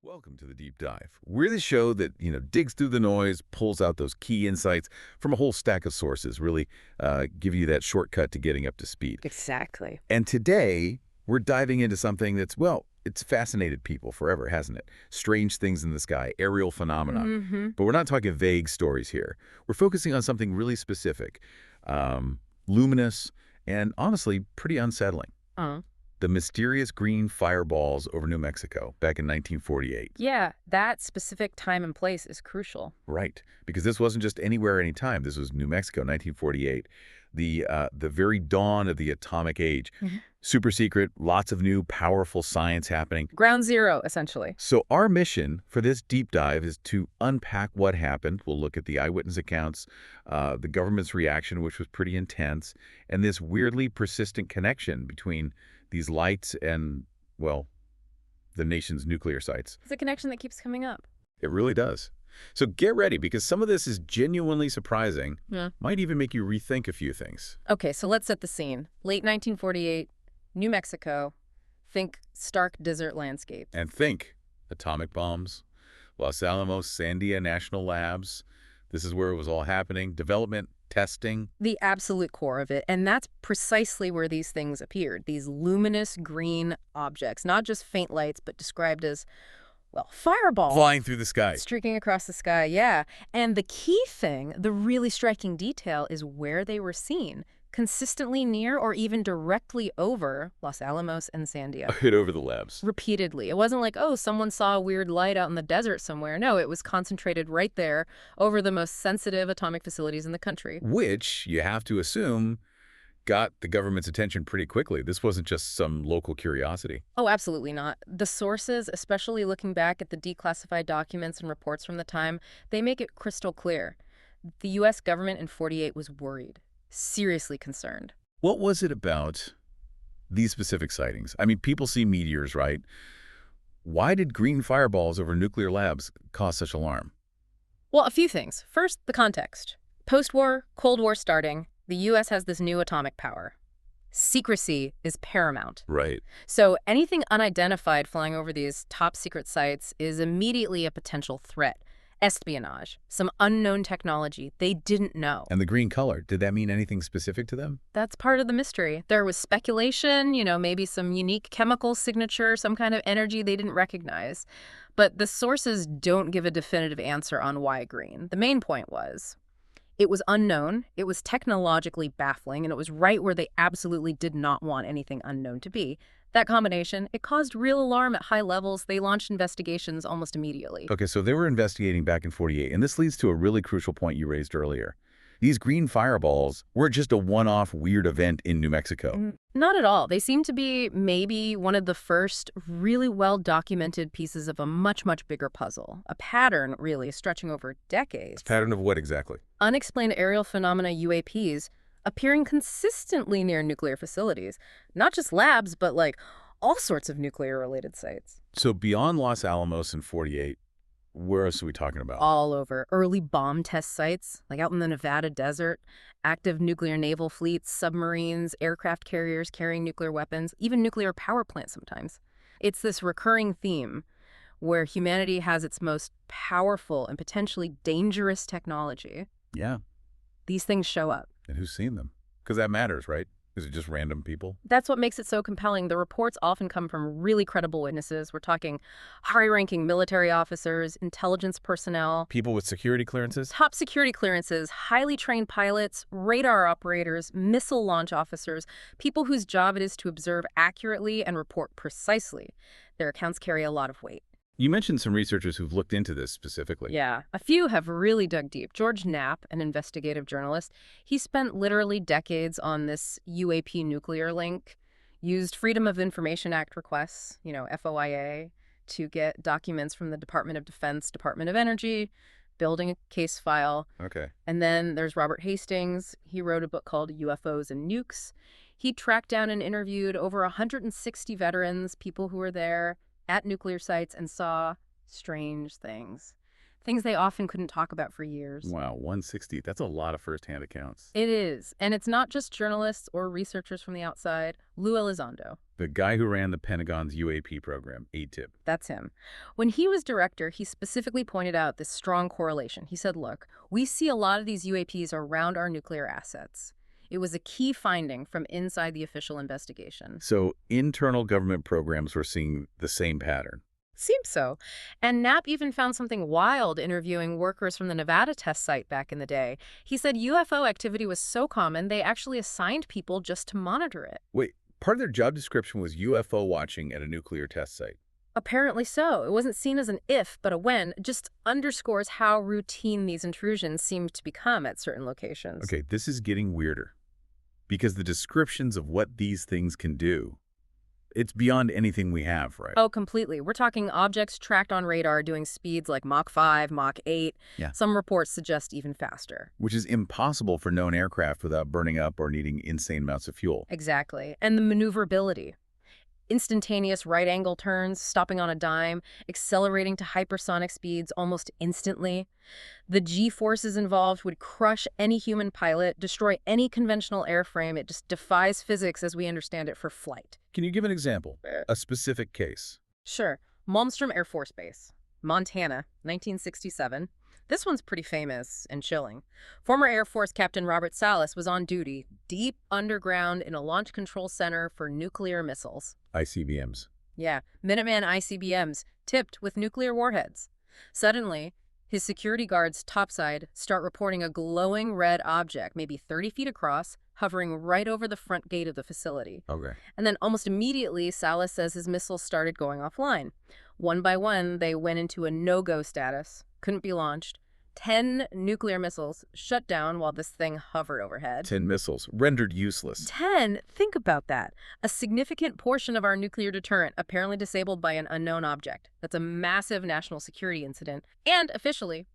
Welcome to the Deep Dive. We're the show that, digs through the noise, pulls out those key insights from a whole stack of sources, really give you that shortcut to getting up to speed. Exactly. And today, we're diving into something that's, well, it's fascinated people forever, hasn't it? Strange things in the sky, aerial phenomena. But we're not talking vague stories here. We're focusing on something really specific, luminous, and honestly, pretty unsettling. The mysterious green fireballs over New Mexico back in 1948. Yeah, that specific time and place is crucial. Right, because this wasn't just anywhere, anytime. This was New Mexico, 1948, the very dawn of the atomic age. Super secret, lots of new, powerful science happening. Ground zero, essentially. So our mission for this deep dive is to unpack what happened. We'll look at the eyewitness accounts, the government's reaction, which was pretty intense, and this weirdly persistent connection between these lights and, well, the nation's nuclear sites. It's a connection that keeps coming up. It really does. So get ready, because some of this is genuinely surprising. Might even make you rethink a few things. Okay, so let's set the scene. Late 1948, New Mexico. Think stark desert landscape. And think atomic bombs, Los Alamos, Sandia National Labs. This is where it was all happening. Development, testing. The absolute core of it. And that's precisely where these things appeared. These luminous green objects. Not just faint lights, but described as, well, fireballs. Flying through the sky. Streaking across the sky, yeah. And the key thing, the really striking detail, is where they were seen. Consistently near or even directly over Los Alamos and Sandia. Hit over the labs. Repeatedly. It wasn't like, oh, someone saw a weird light out in the desert somewhere. No, it was concentrated right there over the most sensitive atomic facilities in the country. Which, you have to assume, got the government's attention pretty quickly. This wasn't just some local curiosity. Oh, absolutely not. The sources, especially looking back at the declassified documents and reports from the time, they make it crystal clear. The U.S. government in '48 was worried. Seriously concerned. What was it about these specific sightings? I mean, people see meteors, right? Why did green fireballs over nuclear labs cause such alarm? Well, a few things. First, the context. Post-war, Cold War starting, the U.S. has this new atomic power. Secrecy is paramount. Right. So anything unidentified flying over these top-secret sites is immediately a potential threat. Espionage, some unknown technology they didn't know. And the green color, did that mean anything specific to them? That's part of the mystery. There was speculation, maybe some unique chemical signature, some kind of energy they didn't recognize. But the sources don't give a definitive answer on why green. The main point was, it was unknown, it was technologically baffling, and it was right where they absolutely did not want anything unknown to be. That combination, it caused real alarm at high levels. They launched investigations almost immediately. Okay, so they were investigating back in '48, and this leads to a really crucial point you raised earlier. These green fireballs weren't just a one-off weird event in New Mexico. Not at all. They seem to be maybe one of the first really well-documented pieces of a much, much bigger puzzle. A pattern, really, stretching over decades. A pattern of what exactly? Unexplained aerial phenomena, UAPs, appearing consistently near nuclear facilities. Not just labs, but like all sorts of nuclear-related sites. So beyond Los Alamos in '48, where else are we talking about? All over. Early bomb test sites, like out in the Nevada desert, active nuclear naval fleets, submarines, aircraft carriers carrying nuclear weapons, even nuclear power plants sometimes. It's this recurring theme where humanity has its most powerful and potentially dangerous technology. Yeah. These things show up. And who's seen them? Because that matters, right? Is it just random people? That's what makes it so compelling. The reports often come from really credible witnesses. We're talking high-ranking military officers, intelligence personnel. People with security clearances? Top security clearances, highly trained pilots, radar operators, missile launch officers, people whose job it is to observe accurately and report precisely. Their accounts carry a lot of weight. You mentioned some researchers who've looked into this specifically. Yeah, a few have really dug deep. George Knapp, an investigative journalist, he spent literally decades on this UAP nuclear link, used Freedom of Information Act requests, FOIA, to get documents from the Department of Defense, Department of Energy, building a case file. Okay. And then there's Robert Hastings. He wrote a book called UFOs and Nukes. He tracked down and interviewed over 160 veterans, people who were there at nuclear sites and saw strange things. things they often couldn't talk about for years. Wow, 160. That's a lot of first-hand accounts. It is. And it's not just journalists or researchers from the outside. Lou Elizondo. The guy who ran the Pentagon's UAP program, ATIP. That's him. When he was director, he specifically pointed out this strong correlation. He said, look, we see a lot of these UAPs around our nuclear assets. It was a key finding from inside the official investigation. So internal government programs were seeing the same pattern. Seems so. And Knapp even found something wild interviewing workers from the Nevada test site back in the day. He said UFO activity was so common, they actually assigned people just to monitor it. Wait, part of their job description was UFO watching at a nuclear test site. Apparently so. It wasn't seen as an if, but a when. Just underscores how routine these intrusions seem to become at certain locations. Okay, this is getting weirder. Because the descriptions of what these things can do, it's beyond anything we have, right? Oh, completely. We're talking objects tracked on radar doing speeds like Mach 5, Mach 8. Yeah. Some reports suggest even faster. Which is impossible for known aircraft without burning up or needing insane amounts of fuel. Exactly. And the maneuverability. Instantaneous right-angle turns, stopping on a dime, accelerating to hypersonic speeds almost instantly. The G-forces involved would crush any human pilot, destroy any conventional airframe. It just defies physics as we understand it for flight. Can you give an example? A specific case? Sure. Malmstrom Air Force Base, Montana, 1967. This one's pretty famous and chilling. Former Air Force Captain Robert Salas was on duty deep underground in a launch control center for nuclear missiles. ICBMs. Yeah, Minuteman ICBMs, tipped with nuclear warheads. Suddenly, his security guards topside start reporting a glowing red object, maybe 30 feet across, hovering right over the front gate of the facility. Okay. And then almost immediately, Salas says his missiles started going offline. One by one, they went into a no-go status. Couldn't be launched. 10 nuclear missiles shut down while this thing hovered overhead. 10 missiles, rendered useless. 10? Think about that. A significant portion of our nuclear deterrent apparently disabled by an unknown object. That's a massive national security incident. And officially,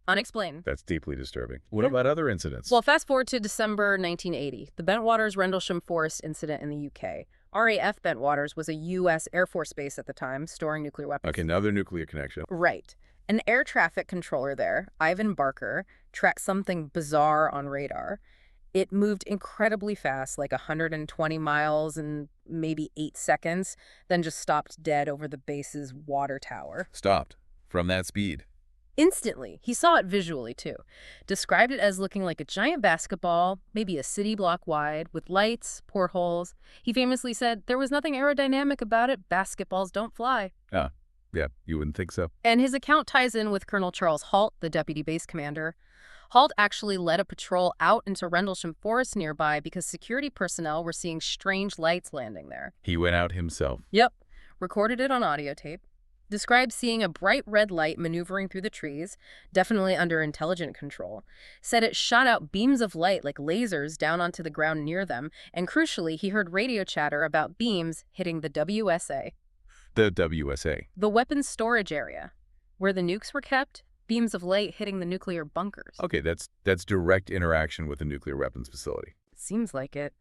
unexplained. That's deeply disturbing. What about other incidents? Well, fast forward to December 1980, the Bentwaters-Rendlesham Forest incident in the UK. RAF Bentwaters was a U.S. Air Force base at the time, storing nuclear weapons. Okay, another nuclear connection. Right. An air traffic controller there, Ivan Barker, tracked something bizarre on radar. It moved incredibly fast, like 120 miles in maybe 8 seconds, then just stopped dead over the base's water tower. Stopped. From that speed. Instantly. He saw it visually, too. Described it as looking like a giant basketball, maybe a city block wide, with lights, portholes. He famously said, there was nothing aerodynamic about it. Basketballs don't fly. Yeah, you wouldn't think so. And his account ties in with Colonel Charles Halt, the deputy base commander. Halt actually led a patrol out into Rendlesham Forest nearby because security personnel were seeing strange lights landing there. He went out himself. Yep. Recorded it on audio tape. Described seeing a bright red light maneuvering through the trees, definitely under intelligent control. Said it shot out beams of light like lasers down onto the ground near them, and crucially, he heard radio chatter about beams hitting the WSA. The WSA. The weapons storage area, where the nukes were kept, beams of light hitting the nuclear bunkers. Okay, that's direct interaction with a nuclear weapons facility. Seems like it.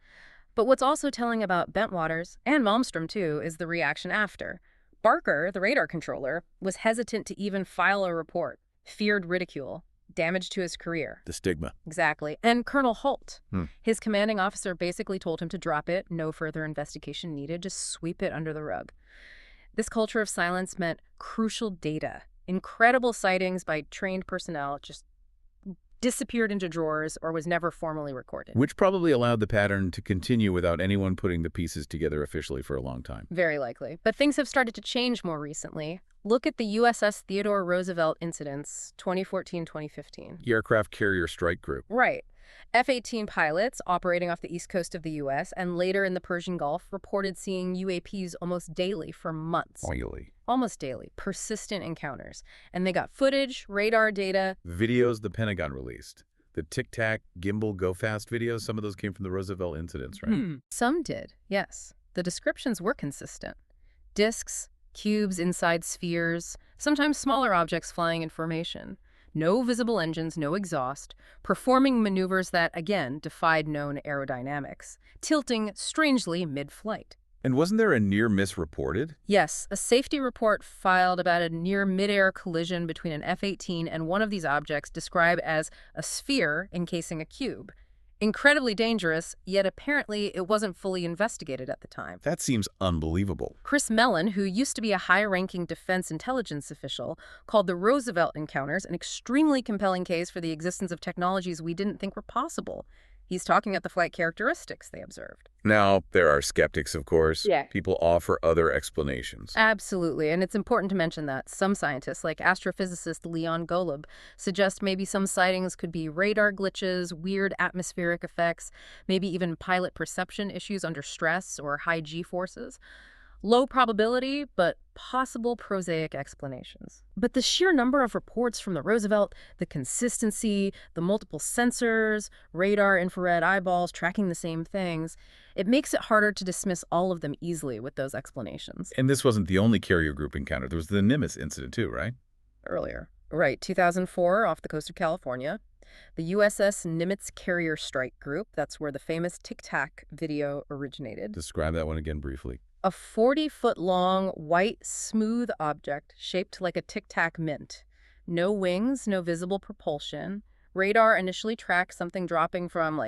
But what's also telling about Bentwaters, and Malmstrom too, is the reaction after. Barker, the radar controller, was hesitant to even file a report, feared ridicule, damage to his career. The stigma. Exactly. And Colonel Holt, his commanding officer basically told him to drop it, no further investigation needed, just sweep it under the rug. This culture of silence meant crucial data. Incredible sightings by trained personnel just disappeared into drawers or was never formally recorded. Which probably allowed the pattern to continue without anyone putting the pieces together officially for a long time. Very likely. But things have started to change more recently. Look at the USS Theodore Roosevelt incidents, 2014-2015. The aircraft carrier strike group. Right. F-18 pilots operating off the east coast of the U.S. and later in the Persian Gulf reported seeing UAPs almost daily for months. Oily. Almost daily. Persistent encounters. And they got footage, radar data. Videos the Pentagon released. The tic-tac, gimbal, go-fast videos, some of those came from the Roosevelt incidents, right? Some did, yes. The descriptions were consistent. Disks, cubes inside spheres, sometimes smaller objects flying in formation. No visible engines, no exhaust, performing maneuvers that, again, defied known aerodynamics, tilting strangely mid-flight. And wasn't there a near-miss reported? Yes, a safety report filed about a near midair collision between an F-18 and one of these objects described as a sphere encasing a cube. Incredibly dangerous, yet apparently it wasn't fully investigated at the time. That seems unbelievable. Chris Mellon, who used to be a high-ranking defense intelligence official, called the Roosevelt encounters an extremely compelling case for the existence of technologies we didn't think were possible. He's talking about the flight characteristics they observed. Now, there are skeptics, of course. Yeah. People offer other explanations. Absolutely, and it's important to mention that some scientists, like astrophysicist Leon Golub, suggest maybe some sightings could be radar glitches, weird atmospheric effects, maybe even pilot perception issues under stress or high G-forces. Low probability, but possible prosaic explanations. But the sheer number of reports from the Roosevelt, the consistency, the multiple sensors, radar, infrared eyeballs tracking the same things, it makes it harder to dismiss all of them easily with those explanations. And this wasn't the only carrier group encounter. There was the Nimitz incident too, right? Earlier. Right, 2004 off the coast of California. The USS Nimitz Carrier Strike Group, that's where the famous Tic Tac video originated. Describe that one again briefly. A 40-foot-long, white, smooth object shaped like a tic-tac mint. No wings, no visible propulsion. Radar initially tracked something dropping from,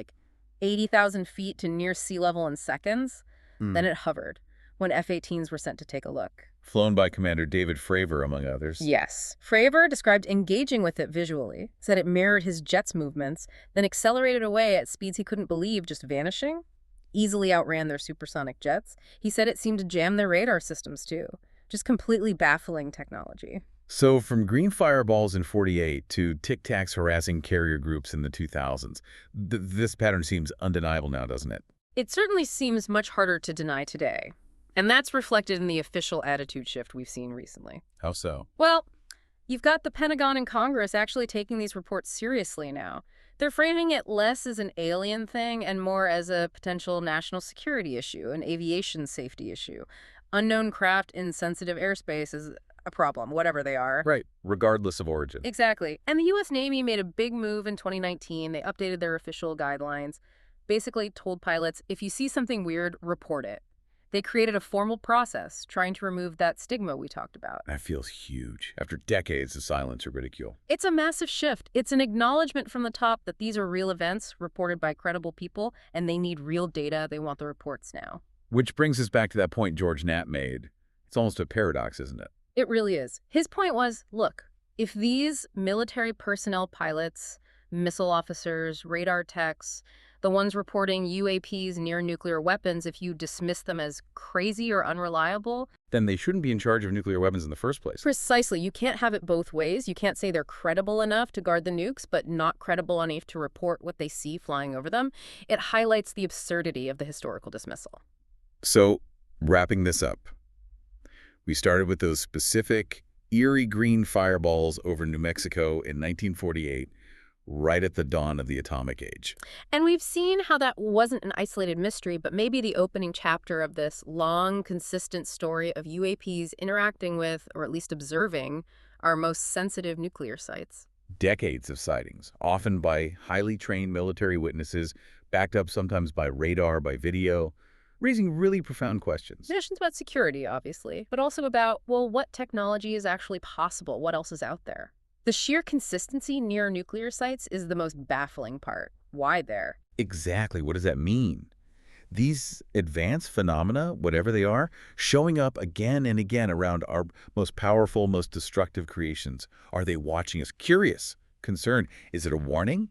80,000 feet to near sea level in seconds. Then it hovered when F-18s were sent to take a look. Flown by Commander David Fravor, among others. Yes. Fravor described engaging with it visually, said it mirrored his jet's movements, then accelerated away at speeds he couldn't believe, just vanishing. Easily outran their supersonic jets. He said it seemed to jam their radar systems, too. Just completely baffling technology. So from green fireballs in '48 to Tic Tacs harassing carrier groups in the 2000s, this pattern seems undeniable now, doesn't it? It certainly seems much harder to deny today. And that's reflected in the official attitude shift we've seen recently. How so? Well, you've got the Pentagon and Congress actually taking these reports seriously now. They're framing it less as an alien thing and more as a potential national security issue, an aviation safety issue. Unknown craft in sensitive airspace is a problem, whatever they are. Right, regardless of origin. Exactly. And the U.S. Navy made a big move in 2019. They updated their official guidelines, basically told pilots, if you see something weird, report it. They created a formal process trying to remove that stigma we talked about. That feels huge, after decades of silence or ridicule. It's a massive shift. It's an acknowledgement from the top that these are real events reported by credible people, and they need real data. They want the reports now. Which brings us back to that point George Knapp made. It's almost a paradox, isn't it? It really is. His point was, look, if these military personnel pilots, missile officers, radar techs, the ones reporting UAPs near nuclear weapons, if you dismiss them as crazy or unreliable, then they shouldn't be in charge of nuclear weapons in the first place. Precisely. You can't have it both ways. You can't say they're credible enough to guard the nukes, but not credible enough to report what they see flying over them. It highlights the absurdity of the historical dismissal. So, wrapping this up, we started with those specific, eerie green fireballs over New Mexico in 1948, right at the dawn of the atomic age. And we've seen how that wasn't an isolated mystery, but maybe the opening chapter of this long, consistent story of UAPs interacting with, or at least observing, our most sensitive nuclear sites. Decades of sightings, often by highly trained military witnesses, backed up sometimes by radar, by video, raising really profound questions. Questions about security, obviously, but also about, well, what technology is actually possible? What else is out there? The sheer consistency near nuclear sites is the most baffling part. Why there? Exactly. What does that mean? These advanced phenomena, whatever they are, showing up again and again around our most powerful, most destructive creations. Are they watching us? Curious, concerned. Is it a warning?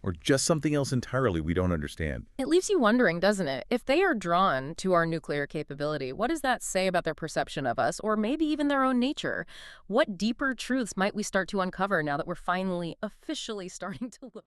Or just something else entirely we don't understand? It leaves you wondering, doesn't it? If they are drawn to our nuclear capability, what does that say about their perception of us, or maybe even their own nature? What deeper truths might we start to uncover now that we're finally officially starting to look?